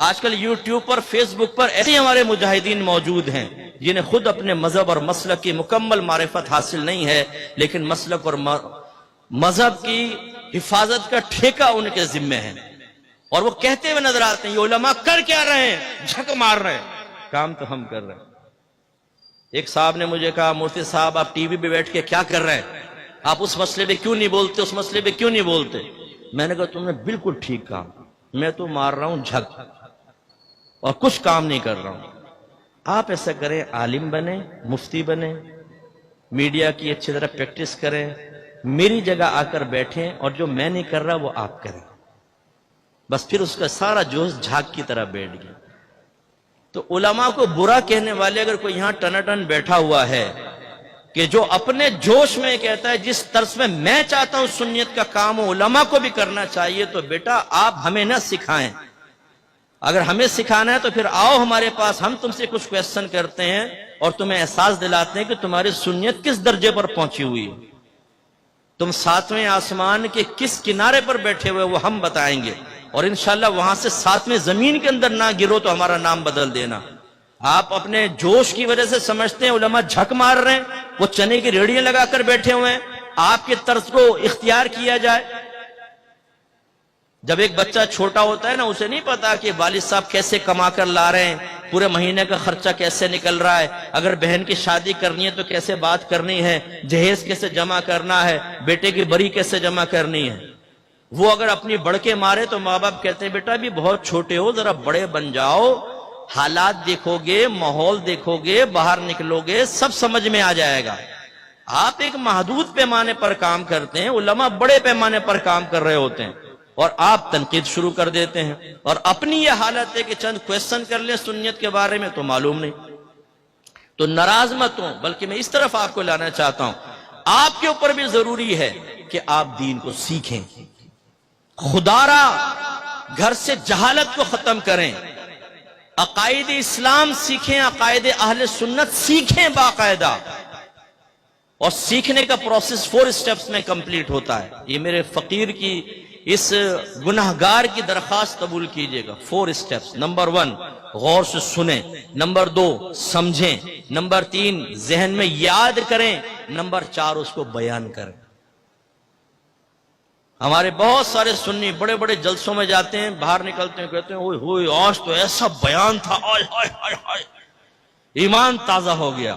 آج کل یوٹیوب پر فیس بک پر ایسے ہمارے مجاہدین موجود ہیں جنہیں خود اپنے مذہب اور مسلک کی مکمل معرفت حاصل نہیں ہے، لیکن مسلک اور مذہب کی حفاظت کا ٹھیکہ ان کے ذمہ ہے، اور وہ کہتے ہوئے نظر آتے ہیں یہ علماء کر کیا رہے ہیں، جھک مار رہے ہیں، کام تو ہم کر رہے ہیں۔ ایک صاحب نے مجھے کہا مفتی صاحب آپ ٹی وی پہ بیٹھ کے کیا کر رہے ہیں، آپ اس مسئلے پہ کیوں نہیں بولتے، اس مسئلے پہ کیوں نہیں بولتے؟ میں نے کہا تم نے بالکل ٹھیک کہا، میں تو مار رہا ہوں جھک اور کچھ کام نہیں کر رہا ہوں۔ آپ ایسا کریں، عالم بنیں، مفتی بنیں، میڈیا کی اچھی طرح پریکٹس کریں، میری جگہ آ کر بیٹھیں اور جو میں نہیں کر رہا وہ آپ کریں، بس پھر اس کا سارا جوش جھاگ کی طرح بیٹھ گیا۔ تو علماء کو برا کہنے والے اگر کوئی یہاں ٹناٹن بیٹھا ہوا ہے کہ جو اپنے جوش میں کہتا ہے جس طرز میں چاہتا ہوں سنیت کا کام علماء کو بھی کرنا چاہیے، تو بیٹا آپ ہمیں نہ سکھائیں۔ اگر ہمیں سکھانا ہے تو پھر آؤ ہمارے پاس، ہم تم سے کچھ کویسچن کرتے ہیں اور تمہیں احساس دلاتے ہیں کہ تمہاری سنیت کس درجے پر پہنچی ہوئی ہے، تم ساتویں آسمان کے کس کنارے پر بیٹھے ہوئے وہ ہم بتائیں گے، اور انشاءاللہ وہاں سے ساتویں زمین کے اندر نہ گرو تو ہمارا نام بدل دینا۔ آپ اپنے جوش کی وجہ سے سمجھتے ہیں علماء جھک مار رہے ہیں، وہ چنے کی ریڑیاں لگا کر بیٹھے ہوئے ہیں، آپ کے طرز کو اختیار کیا جائے۔ جب ایک بچہ چھوٹا ہوتا ہے نا، اسے نہیں پتا کہ والد صاحب کیسے کما کر لا رہے ہیں، پورے مہینے کا خرچہ کیسے نکل رہا ہے، اگر بہن کی شادی کرنی ہے تو کیسے بات کرنی ہے، جہیز کیسے جمع کرنا ہے، بیٹے کی بری کیسے جمع کرنی ہے۔ وہ اگر اپنی بڑکے مارے تو ماں باپ کہتے ہیں بیٹا بھی بہت چھوٹے ہو، ذرا بڑے بن جاؤ، حالات دیکھو گے، ماحول دیکھو گے، باہر نکلو گے، سب سمجھ میں آ جائے گا۔ آپ ایک محدود پیمانے پر کام کرتے ہیں، علماء بڑے پیمانے پر کام کر رہے ہوتے ہیں، اور آپ تنقید شروع کر دیتے ہیں، اور اپنی یہ حالت ہے کہ چند کویسچن کر لیں سنیت کے بارے میں تو معلوم نہیں۔ تو ناراض مت ہوں، بلکہ میں اس طرف آپ کو لانا چاہتا ہوں، آپ کے اوپر بھی ضروری ہے کہ آپ دین کو سیکھیں، خدا را گھر سے جہالت کو ختم کریں، عقائد اسلام سیکھیں، عقائد اہل سنت سیکھیں باقاعدہ، اور سیکھنے کا پروسیس 4 سٹیپس میں کمپلیٹ ہوتا ہے۔ یہ میرے فقیر کی اس گناہگار کی درخواست قبول کیجئے گا۔ 4 سٹیپس۔ نمبر 1 غور سے سنیں، نمبر 2 سمجھیں، نمبر 3 ذہن میں یاد کریں، نمبر 4 اس کو بیان کریں۔ ہمارے بہت سارے سنی بڑے بڑے جلسوں میں جاتے ہیں، باہر نکلتے ہیں کہتے ہیں اوئے ہوئے آج تو ایسا بیان تھا، آئے ہائے ہائے ہائے، ایمان تازہ ہو گیا۔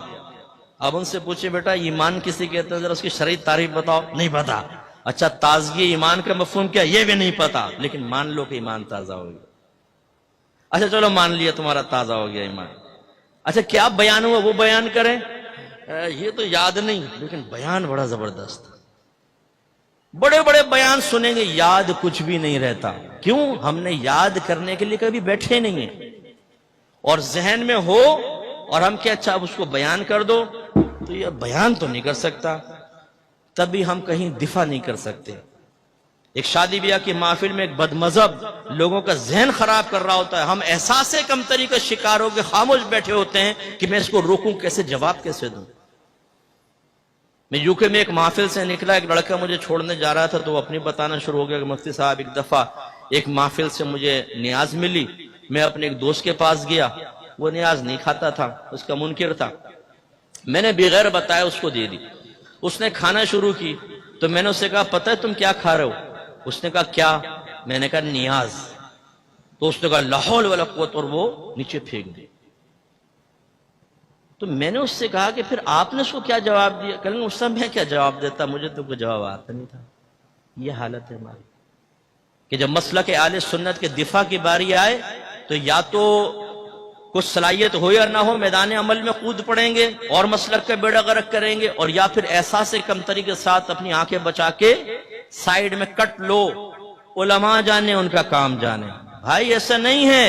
اب ان سے پوچھیں بیٹا ایمان کسی کہتے ہیں، ذرا اس کی شرعی تعریف بتاؤ۔ نہیں پتا۔ اچھا تازگی ایمان کا مفہوم کیا، یہ بھی نہیں پتا، لیکن مان لو کہ ایمان تازہ ہو گیا۔ اچھا چلو مان لیا تمہارا تازہ ہو گیا ایمان، اچھا کیا بیان ہوا وہ بیان کریں۔ یہ تو یاد نہیں، لیکن بیان بڑا زبردست۔ بڑے بڑے بیان سنیں گے، یاد کچھ بھی نہیں رہتا۔ کیوں؟ ہم نے یاد کرنے کے لیے کبھی بیٹھے نہیں ہیں، اور ذہن میں ہو اور ہم کہ اچھا اب اس کو بیان کر دو، تو یہ بیان تو نہیں کر سکتا، تبھی ہم کہیں دفاع نہیں کر سکتے۔ ایک شادی بیاہ کی محفل میں ایک بد مذہب لوگوں کا ذہن خراب کر رہا ہوتا ہے، ہم احساس کمتری کا شکار ہو کے خاموش بیٹھے ہوتے ہیں کہ میں اس کو روکوں کیسے، جواب کیسے دوں۔ میں یوکے میں ایک محفل سے نکلا، ایک لڑکا مجھے چھوڑنے جا رہا تھا تو وہ اپنی بتانا شروع ہو گیا کہ مفتی صاحب ایک دفعہ ایک محفل سے مجھے نیاز ملی، میں اپنے ایک دوست کے پاس گیا، وہ نیاز نہیں کھاتا تھا، اس کا منکر تھا، میں نے بغیر بتایا اس کو دے دی۔ اس نے کھانا شروع کی تو میں نے اس سے کہا پتہ ہے تم کیا کھا رہے ہو؟ اس نے کہا کیا؟ میں نے کہا نیاز۔ تو اس نے کہا لا حول ولا قوت، اور وہ نیچے پھینک دی۔ تو میں نے اس سے کہا کہ پھر آپ نے اس کو کیا جواب دیا؟ کہ اس سے میں کیا جواب دیتا، مجھے تو کوئی جواب آتا نہیں تھا۔ یہ حالت ہے ہماری کہ جب مسلک اہل سنت کے دفاع کی باری آئے تو یا تو کچھ صلاحیت ہو یا نہ ہو میدان عمل میں کود پڑیں گے اور مسلک کا بیڑا غرق کریں گے، اور یا پھر احساس کمتری کے ساتھ اپنی آنکھیں بچا کے سائیڈ میں کٹ لو، علماء جانے ان کا کام جانے۔ بھائی ایسا نہیں ہے،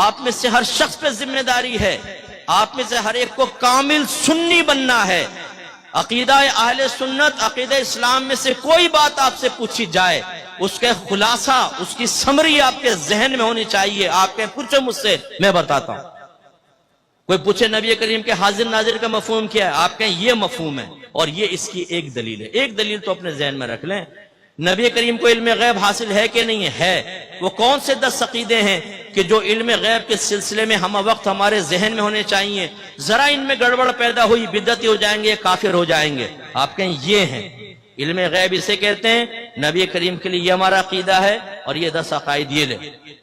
آپ میں سے ہر شخص پہ ذمہ داری ہے، آپ میں سے ہر ایک کو کامل سنی بننا ہے۔ عقیدہ اہل سنت، عقیدہ اسلام میں سے کوئی بات آپ سے پوچھی جائے، اس کا خلاصہ، اس کی سمری آپ کے ذہن میں ہونی چاہیے۔ آپ کے پوچھو مجھ سے، میں بتاتا ہوں۔ کوئی پوچھے نبی کریم کے حاضر ناظر کا مفہوم کیا ہے، آپ کہیں یہ مفہوم ہے اور یہ اس کی ایک دلیل ہے۔ ایک دلیل تو اپنے ذہن میں رکھ لیں، نبی کریم کو علم غیب حاصل ہے کہ نہیں ہے؟ وہ کون سے 10 عقیدے ہیں کہ جو علم غیب کے سلسلے میں ہم وقت ہمارے ذہن میں ہونے چاہیے، ذرا ان میں گڑبڑ پیدا ہوئی بدعتی ہو جائیں گے، کافر ہو جائیں گے. آپ کہیں یہ ہیں علم غیب، اسے کہتے ہیں. نبی کریم کے لیے یہ ہمارا عقیدہ ہے اور یہ 10 عقائد یہ لے.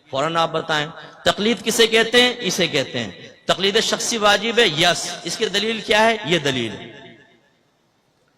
فوراً آپ بتائیں تقلید کسے کہتے ہیں؟ اسے کہتے ہیں. تقلید شخصی واجب ہے، یس. اس کی دلیل کیا ہے؟ یہ دلیل ہے.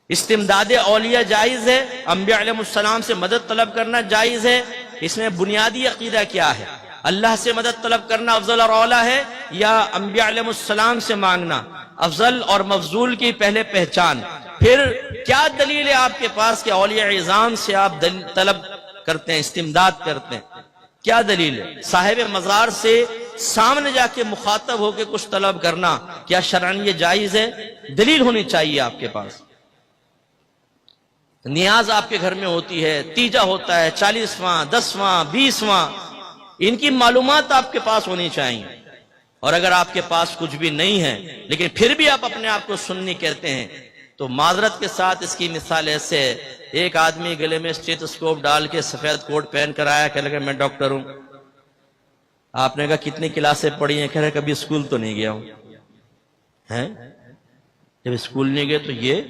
استمداد اولیاء جائز ہے، انبیاء علیہ السلام سے مدد طلب کرنا جائز ہے. اس میں بنیادی عقیدہ کیا ہے؟ اللہ سے مدد طلب کرنا افضل اور اولا ہے یا انبیاء علیہ السلام سے مانگنا؟ افضل اور مفضول کی پہلے پہچان. پھر کیا دلیل ہے آپ کے پاس کہ اولیاء اعظام سے آپ طلب کرتے ہیں، استمداد کرتے ہیں؟ کیا دلیل ہے؟ صاحب مزار سے سامنے جا کے مخاطب ہو کے کچھ طلب کرنا کیا شرعاً یہ جائز ہے؟ دلیل ہونی چاہیے آپ کے پاس. نیاز آپ کے گھر میں ہوتی ہے، تیجا ہوتا ہے، 40واں 10واں 20واں، ان کی معلومات آپ کے پاس ہونی چاہیے. اور اگر آپ کے پاس کچھ بھی نہیں ہے لیکن پھر بھی آپ اپنے آپ کو سنی کہتے ہیں تو معذرت کے ساتھ اس کی مثال ایسے ہے. ایک آدمی گلے میں اسٹیتھوسکوپ ڈال کے سفید کوٹ پہن کر آیا، کہنے لگا میں ڈاکٹر ہوں. آپ نے کہا کتنی کلاسیں پڑھی ہیں؟ کہہ رہے کبھی اسکول تو نہیں گیا ہوں. ہیں جب اسکول نہیں گئے تو یہ؟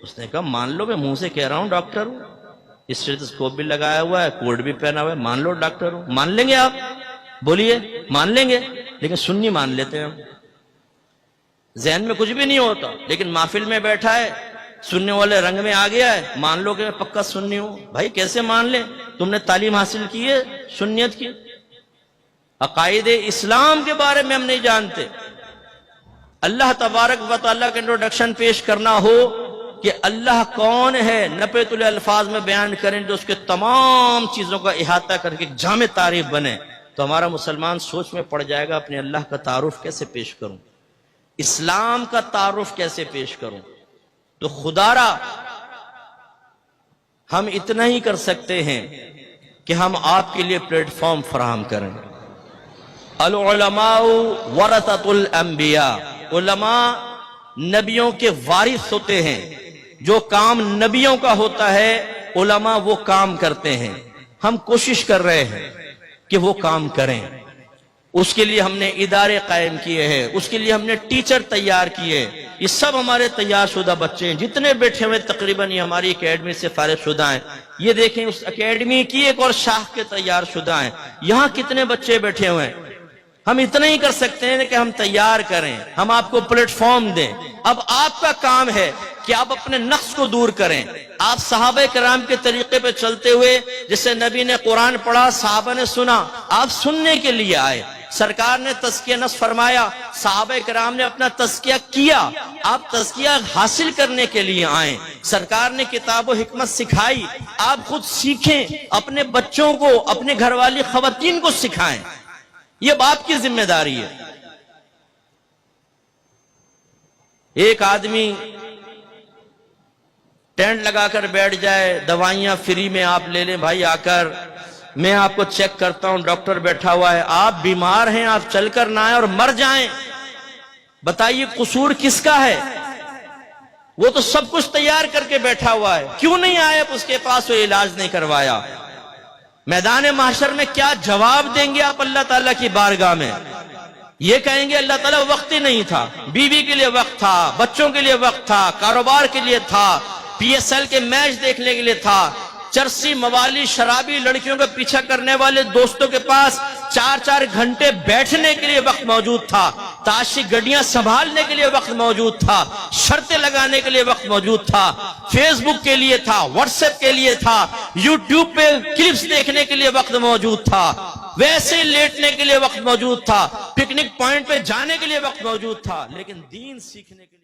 اس نے کہا مان لو میں منہ سے کہہ رہا ہوں ڈاکٹر ہوں، اسٹیتھوسکوپ بھی لگایا ہوا ہے، کوٹ بھی پہنا ہوا ہے، مان لو ڈاکٹر ہوں. مان لیں گے آپ؟ بولیے مان لیں گے؟ لیکن سنی مان لیتے ہیں ہم. ذہن میں کچھ بھی نہیں ہوتا لیکن محفل میں بیٹھا ہے، سننے والے رنگ میں آ گیا ہے، مان لو کہ میں پکا سنی ہوں. بھائی کیسے مان لیں؟ تم نے تعلیم حاصل کی ہے سنیت کی؟ عقائد اسلام کے بارے میں ہم نہیں جانتے. اللہ تبارک و تعالیٰ کا انٹروڈکشن پیش کرنا ہو کہ اللہ کون ہے، نپے تلے الفاظ میں بیان کریں جو اس کے تمام چیزوں کا احاطہ کر کے ایک جامع تعریف بنے، تو ہمارا مسلمان سوچ میں پڑ جائے گا اپنے اللہ کا تعارف کیسے پیش کروں، اسلام کا تعارف کیسے پیش کروں. تو خدا را ہم اتنا ہی کر سکتے ہیں کہ ہم آپ کے لیے پلیٹ فارم فراہم کریں. العلماء ورثۃ الانبیاء، علماء نبیوں کے وارث ہوتے ہیں. جو کام نبیوں کا ہوتا ہے علماء وہ کام کرتے ہیں. ہم کوشش کر رہے ہیں کہ وہ کام کریں. اس کے لیے ہم نے ادارے قائم کیے ہیں، اس کے لیے ہم نے ٹیچر تیار کیے. یہ سب ہمارے تیار شدہ بچے ہیں جتنے بیٹھے ہوئے، تقریباً یہ ہماری اکیڈمی سے فارغ شدہ ہیں. یہ دیکھیں اس اکیڈمی کی ایک اور شاخ کے تیار شدہ ہیں. یہاں کتنے بچے بیٹھے ہوئے ہیں. ہم اتنا ہی کر سکتے ہیں کہ ہم تیار کریں، ہم آپ کو پلیٹ فارم دیں. اب آپ کا کام ہے کہ آپ اپنے نقص کو دور کریں. آپ صحابہ کرام کے طریقے پہ چلتے ہوئے، جیسے نبی نے قرآن پڑھا صحابہ نے سنا، آپ سننے کے لیے آئے. سرکار نے تزکیہ نفس فرمایا، صحابہ کرام نے اپنا تزکیہ کیا، آپ تزکیہ حاصل کرنے کے لیے آئیں. سرکار نے کتاب و حکمت سکھائی، آپ خود سیکھیں، اپنے بچوں کو، اپنے گھر والی خواتین کو سکھائیں. یہ باپ کی ذمہ داری ہے. ایک آدمی ٹینٹ لگا کر بیٹھ جائے، دوائیاں فری میں آپ لے لیں، بھائی آ کر میں آپ کو چیک کرتا ہوں، ڈاکٹر بیٹھا ہوا ہے، آپ بیمار ہیں، آپ چل کر نہ آئیں اور مر جائیں. بتائیے قصور کس کا ہے؟ وہ تو سب کچھ تیار کر کے بیٹھا ہوا ہے، کیوں نہیں آئے اس کے پاس، وہ علاج نہیں کروایا؟ میدان محشر میں کیا جواب دیں گے آپ اللہ تعالیٰ کی بارگاہ میں؟ یہ کہیں گے اللہ تعالیٰ وقت ہی نہیں تھا، بیوی کے لیے وقت تھا، بچوں کے لیے وقت تھا، کاروبار کے لیے تھا، PSL کے میچ دیکھنے کے لیے تھا، چرسی موالی شرابی لڑکیوں کا پیچھا کرنے والے دوستوں کے پاس 4-4 گھنٹے بیٹھنے کے لیے وقت موجود تھا، تاشی گڈیاں سنبھالنے کے لیے وقت موجود تھا، شرطیں لگانے کے لیے وقت موجود تھا، فیس بک کے لیے تھا، واٹس ایپ کے لیے تھا، یوٹیوب پہ کلپس دیکھنے کے لیے وقت موجود تھا، ویسے لیٹنے کے لیے وقت موجود تھا، پکنک پوائنٹ پہ جانے کے لیے وقت موجود تھا، لیکن دین سیکھنے کے لیے